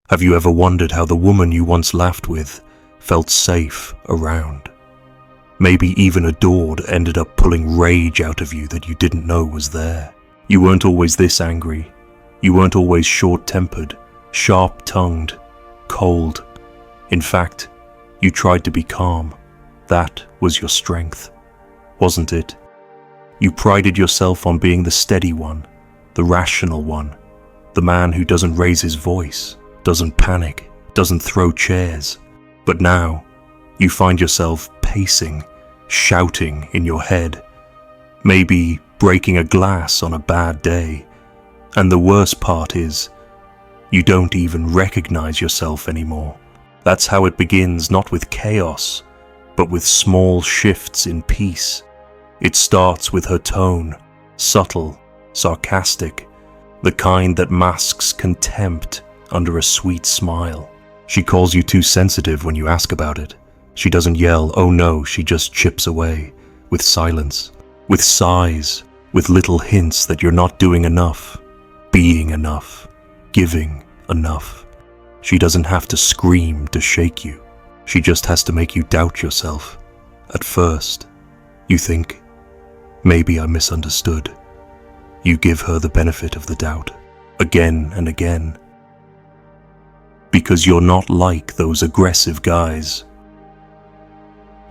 Have you ever wondered how the woman you once laughed with felt safe around? Maybe even adored ended up pulling rage out of you that you didn't know was there. You weren't always this angry. You weren't always short-tempered, sharp-tongued, cold. In fact, you tried to be calm. That was your strength, wasn't it? You prided yourself on being the steady one, the rational one, the man who doesn't raise his voice, doesn't panic, doesn't throw chairs. But now, you find yourself pacing, shouting in your head, maybe breaking a glass on a bad day. And the worst part is, you don't even recognize yourself anymore. That's how it begins, not with chaos, but with small shifts in peace. It starts with her tone, subtle, sarcastic, the kind that masks contempt under a sweet smile. She calls you too sensitive when you ask about it. She doesn't yell, oh no, she just chips away, with silence, with sighs, with little hints that you're not doing enough, being enough, giving enough. She doesn't have to scream to shake you. She just has to make you doubt yourself. At first, you think, maybe I misunderstood. You give her the benefit of the doubt, again and again. Because you're not like those aggressive guys.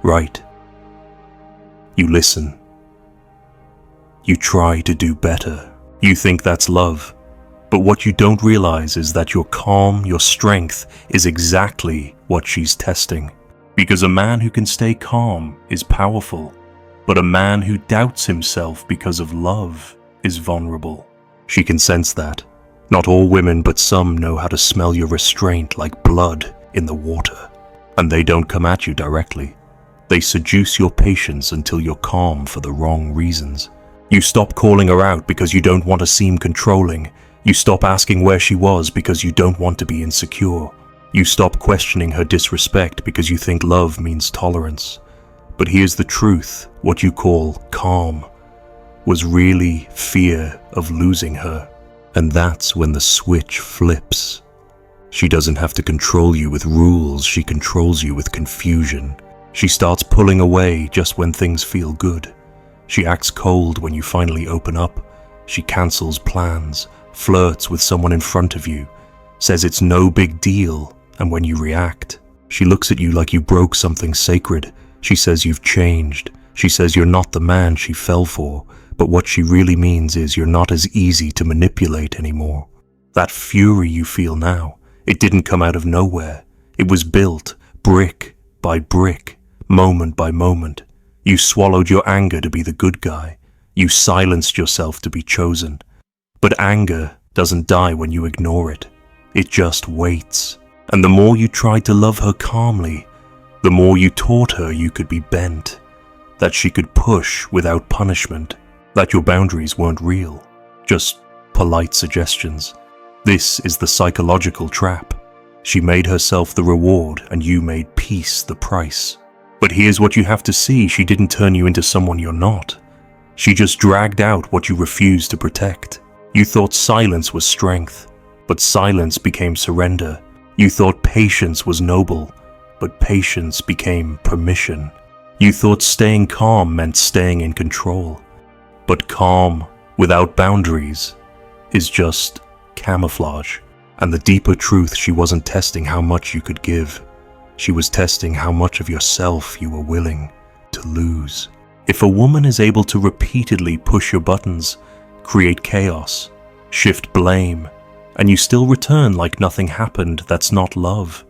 Right. You listen. You try to do better. You think that's love. But what you don't realize is that your calm, your strength, is exactly what she's testing. Because a man who can stay calm is powerful, but a man who doubts himself because of love is vulnerable. She can sense that. Not all women, but some know how to smell your restraint like blood in the water. And they don't come at you directly. They seduce your patience until you're calm for the wrong reasons. You stop calling her out because you don't want to seem controlling. You stop asking where she was because you don't want to be insecure. You stop questioning her disrespect because you think love means tolerance. But here's the truth, what you call calm was really fear of losing her. And that's when the switch flips. She doesn't have to control you with rules, she controls you with confusion. She starts pulling away just when things feel good. She acts cold when you finally open up. She cancels plans, flirts with someone in front of you, says it's no big deal, and when you react, she looks at you like you broke something sacred. She says you've changed. She says you're not the man she fell for, but what she really means is you're not as easy to manipulate anymore. That fury you feel now, it didn't come out of nowhere. It was built, brick by brick, moment by moment. You swallowed your anger to be the good guy. You silenced yourself to be chosen. But anger doesn't die when you ignore it. It just waits. And the more you tried to love her calmly, the more you taught her you could be bent, that she could push without punishment, that your boundaries weren't real, just polite suggestions. This is the psychological trap. She made herself the reward and you made peace the price. But here's what you have to see, she didn't turn you into someone you're not. She just dragged out what you refused to protect. You thought silence was strength, but silence became surrender. You thought patience was noble, but patience became permission. You thought staying calm meant staying in control, but calm without boundaries is just camouflage. And the deeper truth, she wasn't testing how much you could give. She was testing how much of yourself you were willing to lose. If a woman is able to repeatedly push your buttons, create chaos, shift blame, and you still return like nothing happened, that's not love.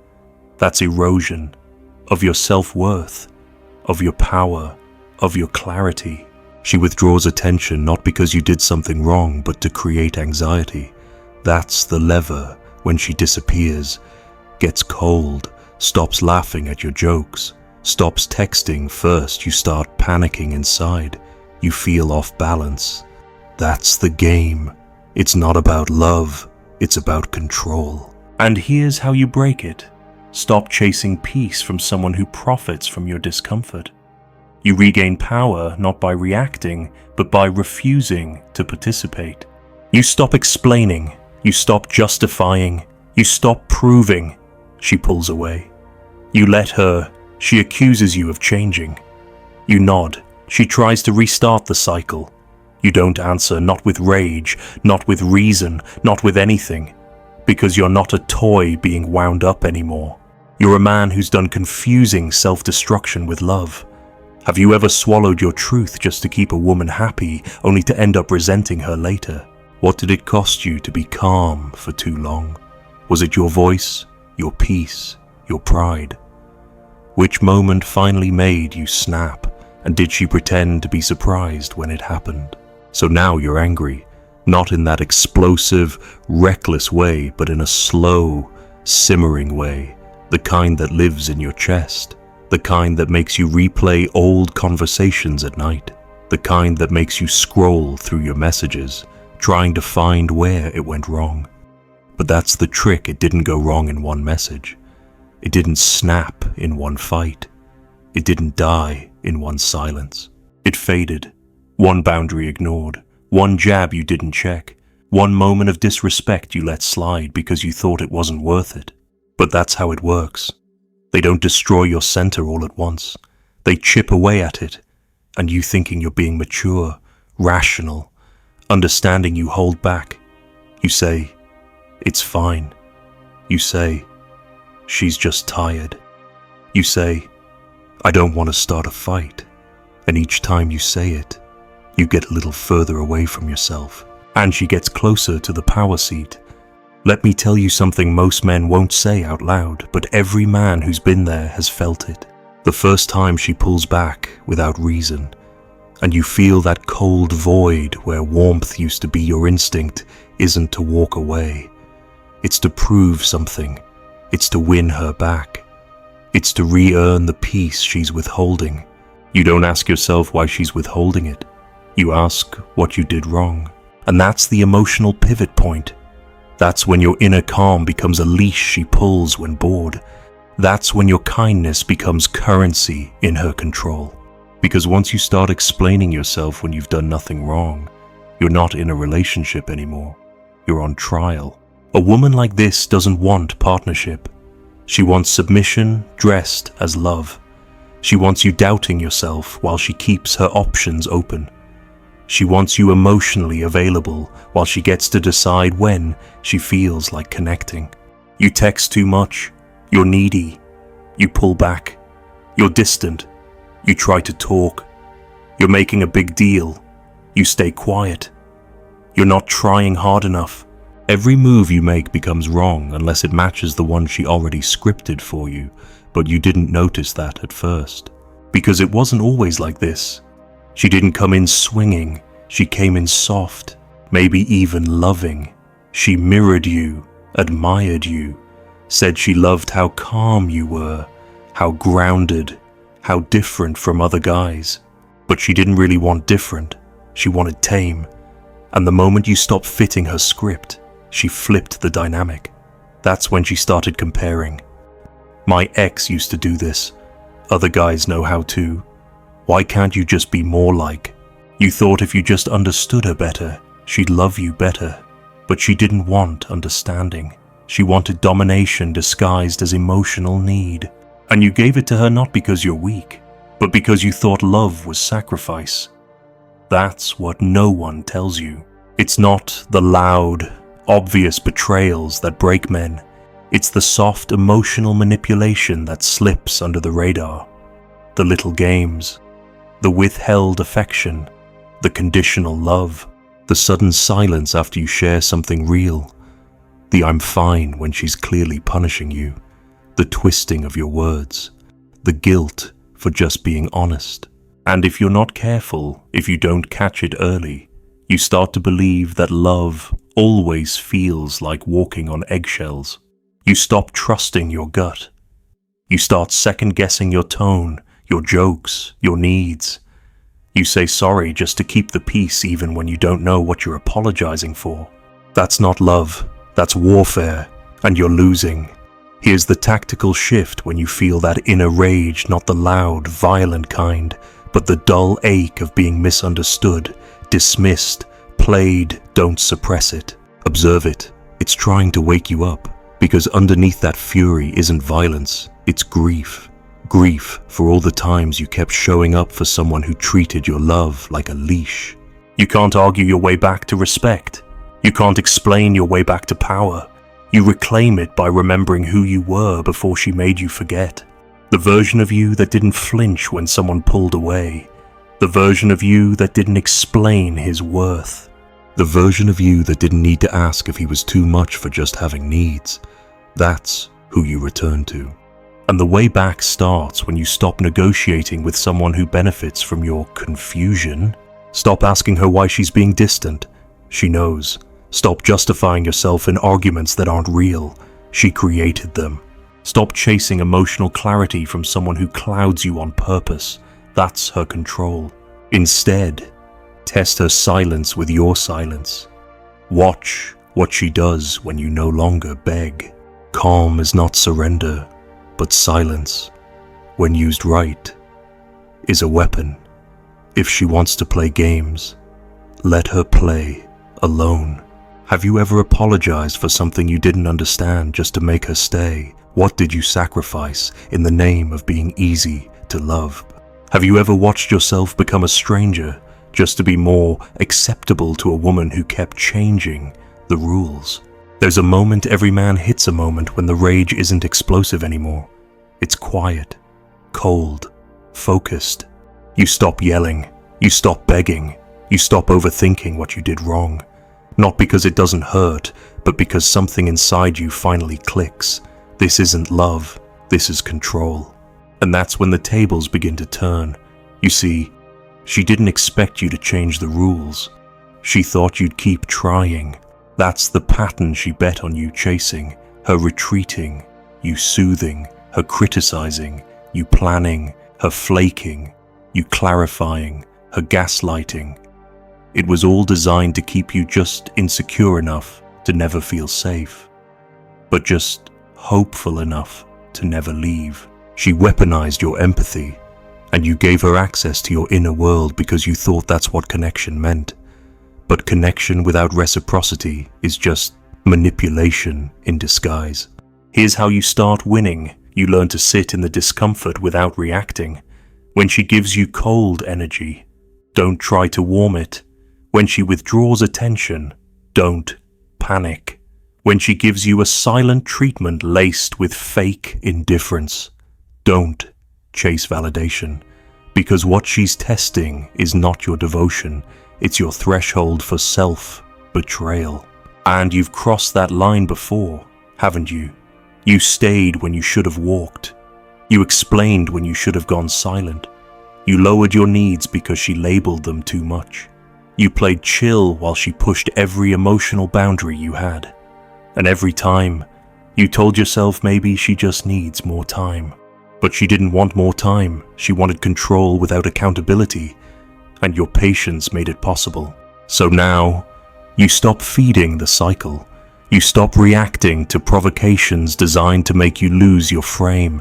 That's erosion of your self-worth, of your power, of your clarity. She withdraws attention not because you did something wrong, but to create anxiety. That's the lever when she disappears, gets cold, stops laughing at your jokes, stops texting first, you start panicking inside, you feel off balance. That's the game. It's not about love, it's about control. And here's how you break it. Stop chasing peace from someone who profits from your discomfort. You regain power not by reacting, but by refusing to participate. You stop explaining, you stop justifying, You stop proving. She pulls away. You let her. She accuses you of changing. You nod. She tries to restart the cycle. You don't answer, not with rage, not with reason, not with anything. Because you're not a toy being wound up anymore. You're a man who's done confusing self-destruction with love. Have you ever swallowed your truth just to keep a woman happy, only to end up resenting her later? What did it cost you to be calm for too long? Was it your voice, your peace, your pride? Which moment finally made you snap, and did she pretend to be surprised when it happened? So now you're angry, not in that explosive, reckless way, but in a slow, simmering way, the kind that lives in your chest, the kind that makes you replay old conversations at night, the kind that makes you scroll through your messages, trying to find where it went wrong. But that's the trick, it didn't go wrong in one message. It didn't snap in one fight. It didn't die in one silence. It faded, one boundary ignored, one jab you didn't check, one moment of disrespect you let slide because you thought it wasn't worth it. But that's how it works. They don't destroy your center all at once. They chip away at it, and you thinking you're being mature, rational, understanding you hold back. You say, it's fine. You say, she's just tired. You say, I don't want to start a fight. And each time you say it, you get a little further away from yourself, and she gets closer to the power seat. Let me tell you something most men won't say out loud, but every man who's been there has felt it. The first time she pulls back without reason, and you feel that cold void where warmth used to be your instinct isn't to walk away. It's to prove something. It's to win her back. It's to re-earn the peace she's withholding. You don't ask yourself why she's withholding it. You ask what you did wrong. And that's the emotional pivot point. That's when your inner calm becomes a leash she pulls when bored. That's when your kindness becomes currency in her control. Because once you start explaining yourself when you've done nothing wrong, you're not in a relationship anymore. You're on trial. A woman like this doesn't want partnership. She wants submission dressed as love. She wants you doubting yourself while she keeps her options open. She wants you emotionally available while she gets to decide when she feels like connecting. You text too much. You're needy. You pull back. You're distant. You try to talk. You're making a big deal. You stay quiet. You're not trying hard enough. Every move you make becomes wrong unless it matches the one she already scripted for you, but you didn't notice that at first. Because it wasn't always like this. She didn't come in swinging, she came in soft, maybe even loving. She mirrored you, admired you, said she loved how calm you were, how grounded, how different from other guys. But she didn't really want different, she wanted tame. And the moment you stopped fitting her script, she flipped the dynamic. That's when she started comparing. My ex used to do this. Other guys know how to. Why can't you just be more like? You thought if you just understood her better, she'd love you better. But she didn't want understanding. She wanted domination disguised as emotional need. And you gave it to her not because you're weak, but because you thought love was sacrifice. That's what no one tells you. It's not the loud, obvious betrayals that break men. It's the soft emotional manipulation that slips under the radar. The little games, the withheld affection, the conditional love, the sudden silence after you share something real, the I'm fine when she's clearly punishing you, the twisting of your words, the guilt for just being honest. And if you're not careful, if you don't catch it early, you start to believe that love always feels like walking on eggshells. You stop trusting your gut. You start second-guessing your tone, your jokes, your needs. You say sorry just to keep the peace even when you don't know what you're apologizing for. That's not love, that's warfare, and you're losing. Here's the tactical shift when you feel that inner rage, not the loud, violent kind, but the dull ache of being misunderstood, dismissed, played. Don't suppress it. Observe it. It's trying to wake you up. Because underneath that fury isn't violence, it's grief. Grief for all the times you kept showing up for someone who treated your love like a leash. You can't argue your way back to respect. You can't explain your way back to power. You reclaim it by remembering who you were before she made you forget. The version of you that didn't flinch when someone pulled away. The version of you that didn't explain his worth. The version of you that didn't need to ask if he was too much for just having needs. That's who you return to. And the way back starts when you stop negotiating with someone who benefits from your confusion. Stop asking her why she's being distant. She knows. Stop justifying yourself in arguments that aren't real. She created them. Stop chasing emotional clarity from someone who clouds you on purpose. That's her control. Instead, test her silence with your silence. Watch what she does when you no longer beg. Calm is not surrender, but silence, when used right, is a weapon. If she wants to play games, let her play alone. Have you ever apologized for something you didn't understand just to make her stay? What did you sacrifice in the name of being easy to love? Have you ever watched yourself become a stranger just to be more acceptable to a woman who kept changing the rules? There's a moment every man hits a moment when the rage isn't explosive anymore. It's quiet, cold, focused. You stop yelling, you stop begging, you stop overthinking what you did wrong. Not because it doesn't hurt, but because something inside you finally clicks. This isn't love, this is control. And that's when the tables begin to turn. You see, she didn't expect you to change the rules. She thought you'd keep trying. That's the pattern she bet on you chasing. Her retreating, you soothing, her criticizing, you planning, her flaking, you clarifying, her gaslighting. It was all designed to keep you just insecure enough to never feel safe, but just hopeful enough to never leave. She weaponized your empathy, and you gave her access to your inner world because you thought that's what connection meant. But connection without reciprocity is just manipulation in disguise. Here's how you start winning. You learn to sit in the discomfort without reacting. When she gives you cold energy, don't try to warm it. When she withdraws attention, don't panic. When she gives you a silent treatment laced with fake indifference, don't chase validation. Because what she's testing is not your devotion, it's your threshold for self-betrayal. And you've crossed that line before, haven't you? You stayed when you should have walked. You explained when you should have gone silent. You lowered your needs because she labeled them too much. You played chill while she pushed every emotional boundary you had. And every time, you told yourself maybe she just needs more time. But she didn't want more time. She wanted control without accountability. And your patience made it possible. So now, you stop feeding the cycle. You stop reacting to provocations designed to make you lose your frame.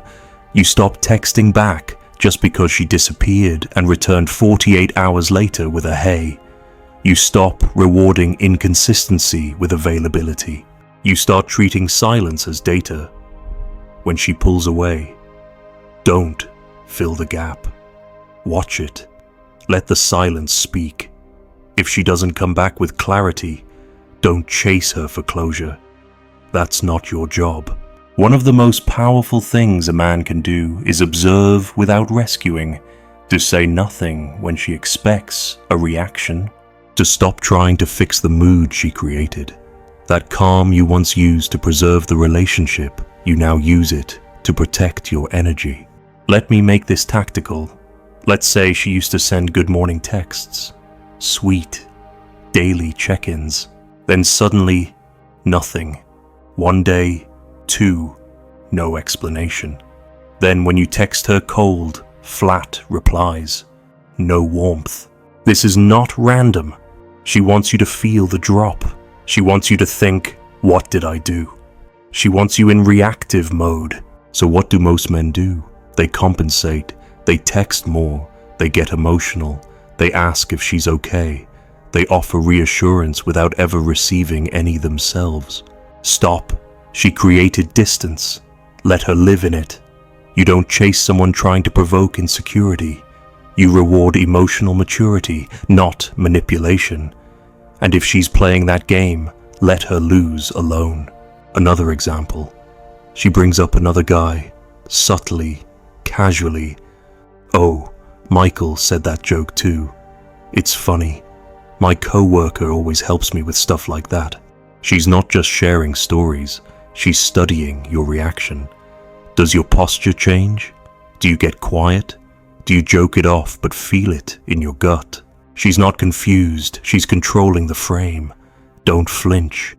You stop texting back just because she disappeared and returned 48 hours later with a hey. You stop rewarding inconsistency with availability. You start treating silence as data. When she pulls away, don't fill the gap. Watch it. Let the silence speak. If she doesn't come back with clarity, don't chase her for closure. That's not your job. One of the most powerful things a man can do is observe without rescuing, to say nothing when she expects a reaction, to stop trying to fix the mood she created. That calm you once used to preserve the relationship, you now use it to protect your energy. Let me make this tactical. Let's say she used to send good morning texts, sweet, daily check-ins. Then suddenly, nothing. One day, two, no explanation. Then when you text her cold, flat replies, no warmth. This is not random. She wants you to feel the drop. She wants you to think, what did I do? She wants you in reactive mode. So what do most men do? They compensate. They text more. They get emotional. They ask if she's okay. They offer reassurance without ever receiving any themselves. Stop She created distance. Let her live in it. You don't chase someone trying to provoke insecurity. You reward emotional maturity, not manipulation. And if she's playing that game, let her lose alone. Another example. She brings up another guy, subtly, casually. "Oh, Michael said that joke too. It's funny. My co-worker always helps me with stuff like that." She's not just sharing stories, she's studying your reaction. Does your posture change? Do you get quiet? Do you joke it off but feel it in your gut? She's not confused, she's controlling the frame. Don't flinch.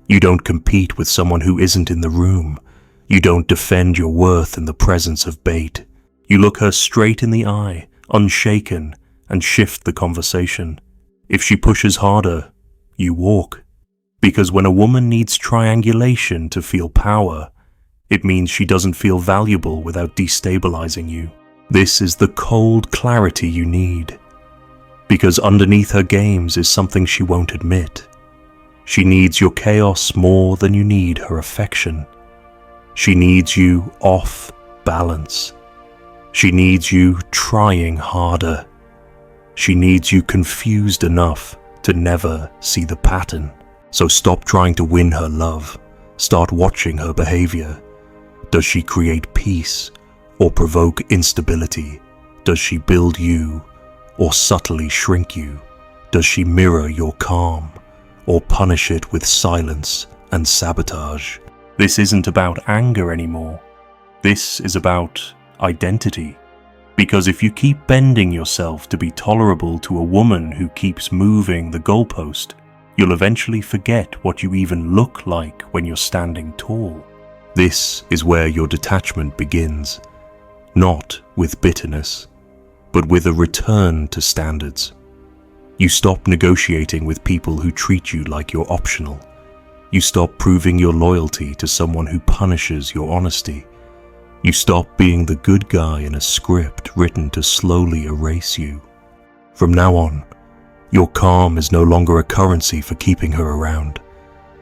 You don't compete with someone who isn't in the room. You don't defend your worth in the presence of bait. You look her straight in the eye, unshaken, and shift the conversation. If she pushes harder, you walk. Because when a woman needs triangulation to feel power, it means she doesn't feel valuable without destabilizing you. This is the cold clarity you need. Because underneath her games is something she won't admit. She needs your chaos more than you need her affection. She needs you off balance. She needs you trying harder. She needs you confused enough to never see the pattern. So stop trying to win her love. Start watching her behavior. Does she create peace or provoke instability? Does she build you or subtly shrink you? Does she mirror your calm or punish it with silence and sabotage? This isn't about anger anymore. This is about identity. Because if you keep bending yourself to be tolerable to a woman who keeps moving the goalpost, you'll eventually forget what you even look like when you're standing tall. This is where your detachment begins, not with bitterness, but with a return to standards. You stop negotiating with people who treat you like you're optional. You stop proving your loyalty to someone who punishes your honesty. You stop being the good guy in a script written to slowly erase you. From now on, your calm is no longer a currency for keeping her around.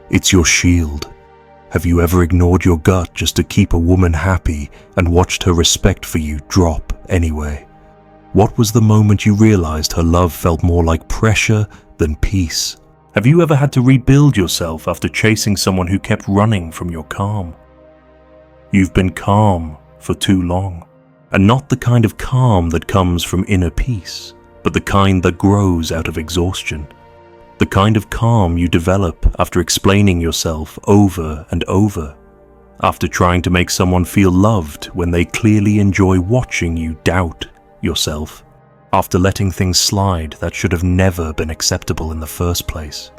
It's your shield. Have you ever ignored your gut just to keep a woman happy and watched her respect for you drop anyway? What was the moment you realized her love felt more like pressure than peace? Have you ever had to rebuild yourself after chasing someone who kept running from your calm? You've been calm for too long, and not the kind of calm that comes from inner peace, but the kind that grows out of exhaustion. The kind of calm you develop after explaining yourself over and over, after trying to make someone feel loved when they clearly enjoy watching you doubt yourself, after letting things slide that should have never been acceptable in the first place.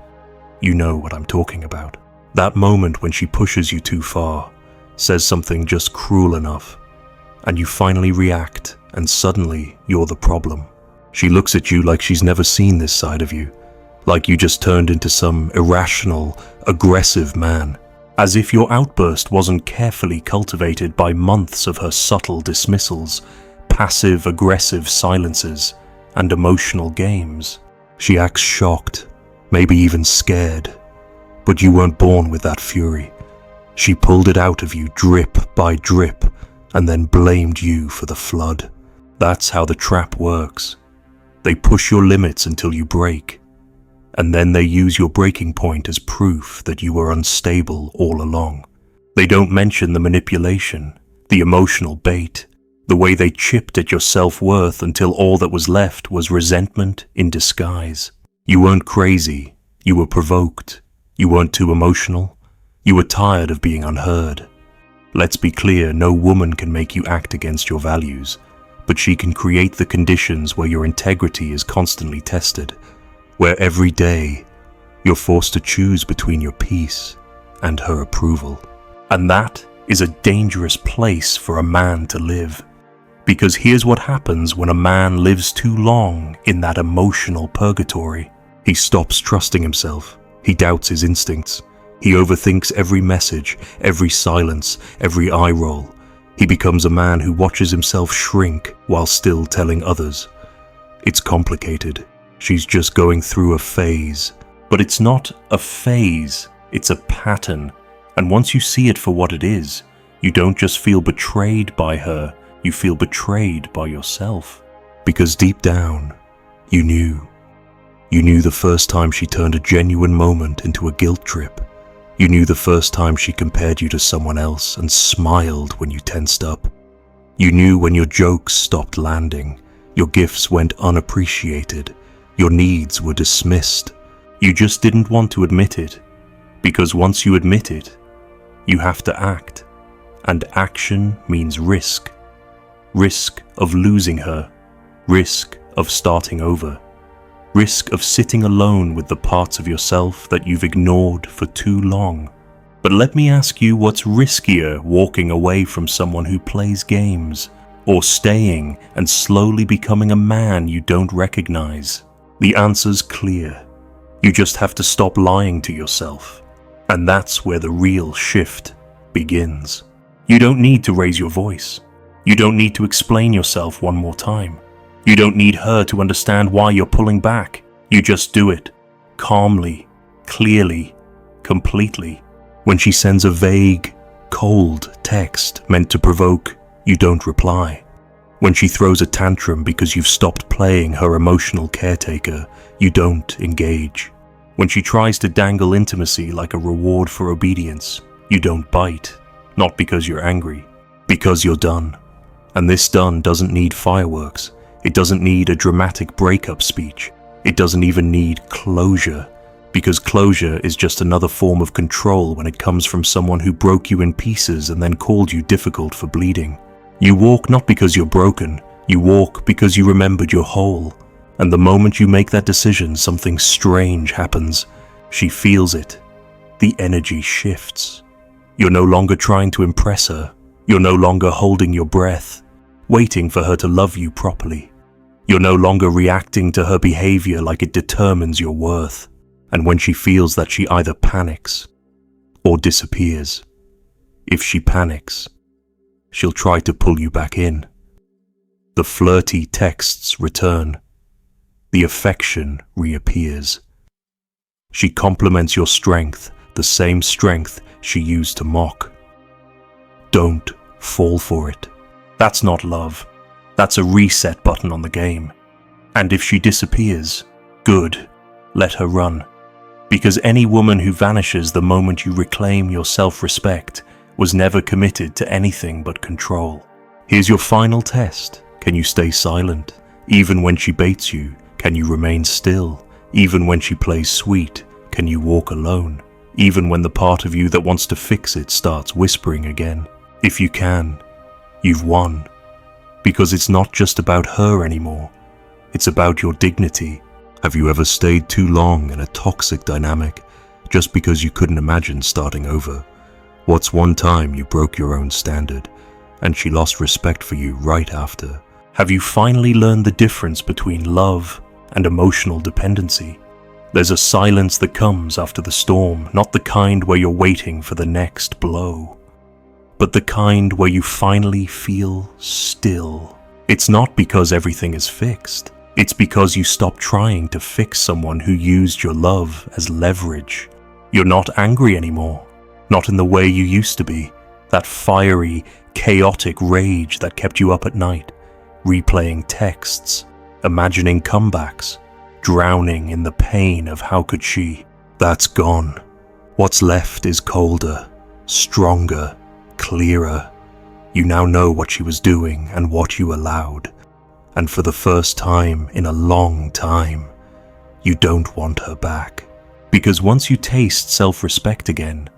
You know what I'm talking about. That moment when she pushes you too far, says something just cruel enough, and you finally react, and suddenly you're the problem. She looks at you like she's never seen this side of you, like you just turned into some irrational, aggressive man, as if your outburst wasn't carefully cultivated by months of her subtle dismissals, passive-aggressive silences, and emotional games. She acts shocked, maybe even scared, but you weren't born with that fury. She pulled it out of you drip by drip, and then blamed you for the flood. That's how the trap works. They push your limits until you break, and then they use your breaking point as proof that you were unstable all along. They don't mention the manipulation, the emotional bait, the way they chipped at your self-worth until all that was left was resentment in disguise. You weren't crazy, you were provoked. You weren't too emotional, you were tired of being unheard. Let's be clear, no woman can make you act against your values, but she can create the conditions where your integrity is constantly tested, where every day you're forced to choose between your peace and her approval. And that is a dangerous place for a man to live. Because here's what happens when a man lives too long in that emotional purgatory. He stops trusting himself. He doubts his instincts. He overthinks every message, every silence, every eye roll. He becomes a man who watches himself shrink while still telling others. It's complicated. She's just going through a phase. But it's not a phase, it's a pattern. And once you see it for what it is, you don't just feel betrayed by her, you feel betrayed by yourself. Because deep down, you knew. You knew the first time she turned a genuine moment into a guilt trip. You knew the first time she compared you to someone else and smiled when you tensed up. You knew when your jokes stopped landing, your gifts went unappreciated, your needs were dismissed. You just didn't want to admit it, because once you admit it, you have to act. And action means risk. Risk of losing her, risk of starting over, risk of sitting alone with the parts of yourself that you've ignored for too long. But let me ask you, what's riskier, walking away from someone who plays games, or staying and slowly becoming a man you don't recognize? The answer's clear. You just have to stop lying to yourself. And that's where the real shift begins. You don't need to raise your voice. You don't need to explain yourself one more time. You don't need her to understand why you're pulling back. You just do it. Calmly, clearly, completely. When she sends a vague, cold text meant to provoke, you don't reply. When she throws a tantrum because you've stopped playing her emotional caretaker, you don't engage. When she tries to dangle intimacy like a reward for obedience, you don't bite. Not because you're angry, because you're done. And this done doesn't need fireworks. It doesn't need a dramatic breakup speech. It doesn't even need closure, because closure is just another form of control when it comes from someone who broke you in pieces and then called you difficult for bleeding. You walk not because you're broken, you walk because you remembered you're whole. And the moment you make that decision, something strange happens. She feels it. The energy shifts. You're no longer trying to impress her. You're no longer holding your breath, waiting for her to love you properly. You're no longer reacting to her behavior like it determines your worth. And when she feels that, she either panics or disappears. If she panics, she'll try to pull you back in. The flirty texts return. The affection reappears. She compliments your strength, the same strength she used to mock. Don't fall for it. That's not love. That's a reset button on the game. And if she disappears, good, let her run. Because any woman who vanishes the moment you reclaim your self-respect was never committed to anything but control. Here's your final test. Can you stay silent? Even when she baits you, can you remain still? Even when she plays sweet, can you walk alone? Even when the part of you that wants to fix it starts whispering again? If you can, you've won. Because it's not just about her anymore. It's about your dignity. Have you ever stayed too long in a toxic dynamic just because you couldn't imagine starting over? What's one time you broke your own standard and she lost respect for you right after? Have you finally learned the difference between love and emotional dependency? There's a silence that comes after the storm, not the kind where you're waiting for the next blow, but the kind where you finally feel still. It's not because everything is fixed. It's because you stopped trying to fix someone who used your love as leverage. You're not angry anymore, not in the way you used to be, that fiery, chaotic rage that kept you up at night, replaying texts, imagining comebacks, drowning in the pain of how could she. That's gone. What's left is colder, stronger, clearer. You now know what she was doing and what you allowed. And for the first time in a long time, you don't want her back. Because once you taste self-respect again,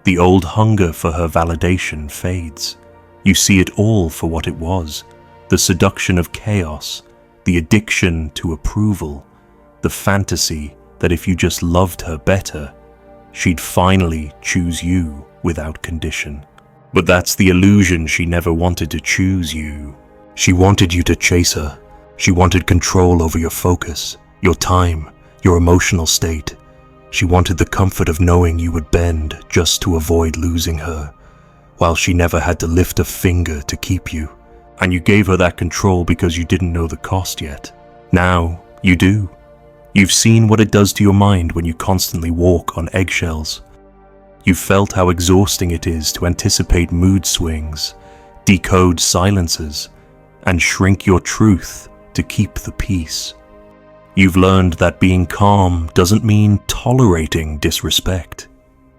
the old hunger for her validation fades. You see it all for what it was, the seduction of chaos, the addiction to approval, the fantasy that if you just loved her better, she'd finally choose you without condition. But that's the illusion. She never wanted to choose you. She wanted you to chase her. She wanted control over your focus, your time, your emotional state. She wanted the comfort of knowing you would bend just to avoid losing her, while she never had to lift a finger to keep you. And you gave her that control because you didn't know the cost yet. Now, you do. You've seen what it does to your mind when you constantly walk on eggshells. You've felt how exhausting it is to anticipate mood swings, decode silences, and shrink your truth to keep the peace. You've learned that being calm doesn't mean tolerating disrespect.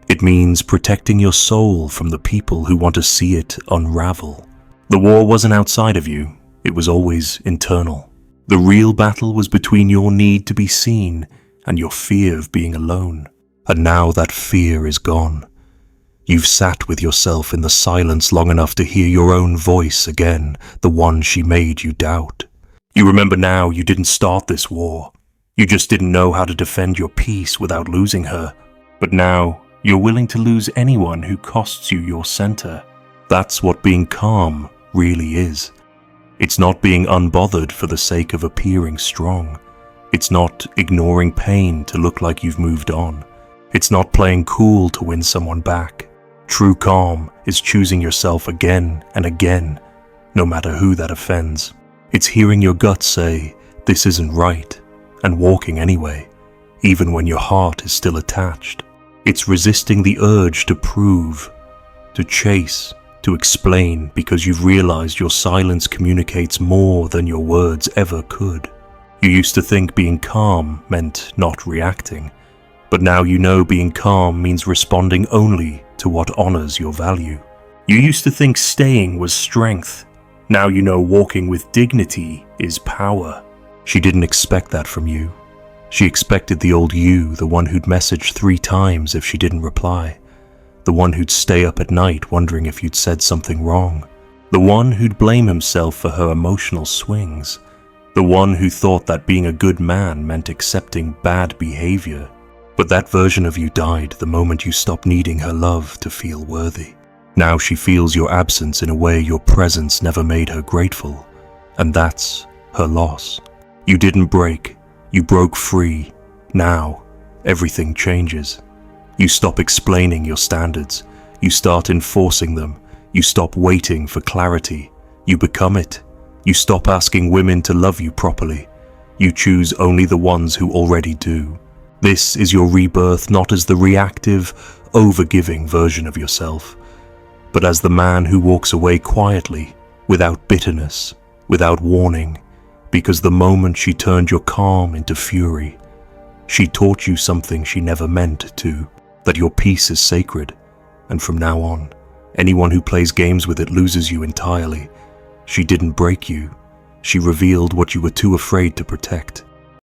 It means protecting your soul from the people who want to see it unravel. The war wasn't outside of you, it was always internal. The real battle was between your need to be seen and your fear of being alone. And now that fear is gone. You've sat with yourself in the silence long enough to hear your own voice again, the one she made you doubt. You remember now you didn't start this war. You just didn't know how to defend your peace without losing her. But now, you're willing to lose anyone who costs you your center. That's what being calm really is. It's not being unbothered for the sake of appearing strong. It's not ignoring pain to look like you've moved on. It's not playing cool to win someone back. True calm is choosing yourself again and again, no matter who that offends. It's hearing your gut say, this isn't right, and walking anyway, even when your heart is still attached. It's resisting the urge to prove, to chase, to explain, because you've realized your silence communicates more than your words ever could. You used to think being calm meant not reacting, but now you know being calm means responding only to what honors your value. You used to think staying was strength. Now you know walking with dignity is power. She didn't expect that from you. She expected the old you, the one who'd message 3 times if she didn't reply, the one who'd stay up at night wondering if you'd said something wrong, the one who'd blame himself for her emotional swings, the one who thought that being a good man meant accepting bad behavior. But that version of you died the moment you stopped needing her love to feel worthy. Now she feels your absence in a way your presence never made her grateful, and that's her loss. You didn't break. You broke free. Now, everything changes. You stop explaining your standards. You start enforcing them. You stop waiting for clarity. You become it. You stop asking women to love you properly. You choose only the ones who already do. This is your rebirth not as the reactive, overgiving version of yourself, but as the man who walks away quietly, without bitterness, without warning, because the moment she turned your calm into fury, she taught you something she never meant to, that your peace is sacred, and from now on, anyone who plays games with it loses you entirely. She didn't break you. She revealed what you were too afraid to protect.